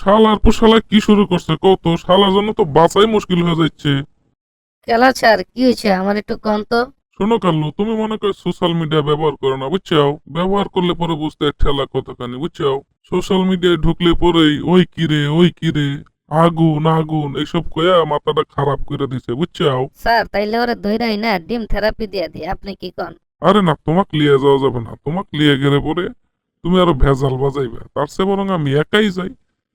শালার পর শালা কি শুরু করছে কত শালার জন্য তো বাঁচাই মুশকিল হয়ে যাচ্ছে। কেলা স্যার কি হয়েছে আমার একটু কন তো। শোনো কাল্লু, তুমি মনে করো সোশ্যাল মিডিয়া ব্যবহার করো না বুঝছাও, ব্যবহার করলে পরে বুঝতে ঠেলা কতখানি বুঝছাও। সোশ্যাল মিডিয়ায় ঢুকলে পরেই ওই কিরে আগুন আগুন এইসব কয়া মাথাটা খারাপ করে দিছে বুঝছাও। স্যার তাইলে ওরে ধইরাই না ডিম থেরাপি দিয়া দিই, আপনি কি কন? আরে না, তোমাকে লিয়ে যাওয়া যাবে না, তোমাকে লিয়ে গেলে পরে তুমি আরো ভেজাল বাজাইবে, তার চেয়ে বরং আমি একাই যাই।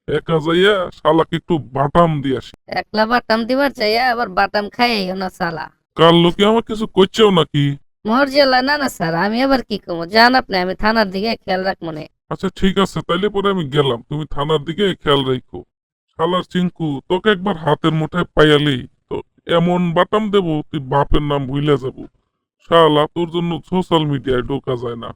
একা যাইয়া শালাকে একটু বাটাম দিয়ে আসি। একলা বাটাম দিবার চাইয়া আবার বাটাম খাইও না সালা। কাল লোকে আমার কিছু করছেও নাকি? মর্জিয়ালা না না স্যার, আমি আবার কি কমো জান আপনি, আমি থানার দিকে খেয়াল রাখবো নে। আচ্ছা ঠিক আছে, তাইলে পরে আমি গেলাম, তুমি থানার দিকে খেয়াল রাখো। শালার চিঙ্কু, তোকে একবার হাতের মুঠায় পাইয়ালি তো এমন বাটাম দেবো তুই বাপের নাম ভুলে যাবো। শালা তোর জন্য সোশ্যাল মিডিয়ায় ঢোকা যায় না।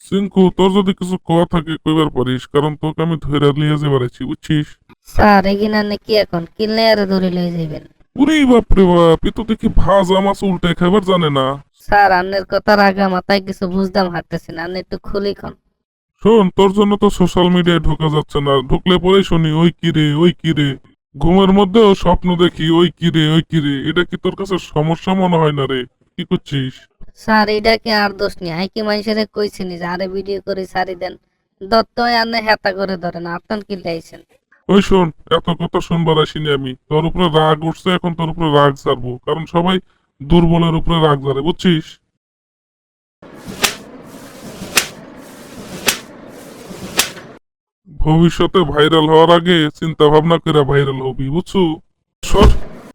চিঙ্কু, তোর যদি কিছু কথা থাকে কইবার পারিস, কারণ তোকে আমি ধরে নিয়ে যাবার আছি বুঝছিস। স্যার এগিনা নে কি এখন কিনলে আরে ধরে লয়ে যাইবেন? উরে বাপরে বাপ, এ তো দেখি ভাজা মাছ উল্টে খাবার জানে না। স্যার আন্নের কথা রাগা মাথায় কিছু বুঝদাম হাঁটতেছি না, আপনি একটু খুলি কন। শোন, তোর জন্য তো সোশ্যাল মিডিয়ায় ঢোকা যাচ্ছে না, ঢুকলে পরেই শুনি ওই কিরে। ঘুমের মধ্যেও স্বপ্ন দেখি ওই কিরে, এটা কি তোর কাছে সমস্যা মনে হয় না রে? কি করছিস? স্যার এইটা কি আর দোষ নেই, আই কি মানুষের কইছিনি যে আরে ভিডিও করে সারি দেন, দত্ত আনে হেতা করে ধরেন, আপনার কি লাইছেন? ওই শোন, এত কথা শুনবার আসিনি আমি, তোর উপরে রাগ উঠছে, এখন তোর উপরে রাগ ছাড়বো, কারণ সবাই দুর্বলের উপরে রাগ ধরে বুঝছিস। ভবিষ্যতে ভাইরাল হওয়ার আগে চিন্তা ভাবনা করে ভাইরাল হবি বুঝছো। সর।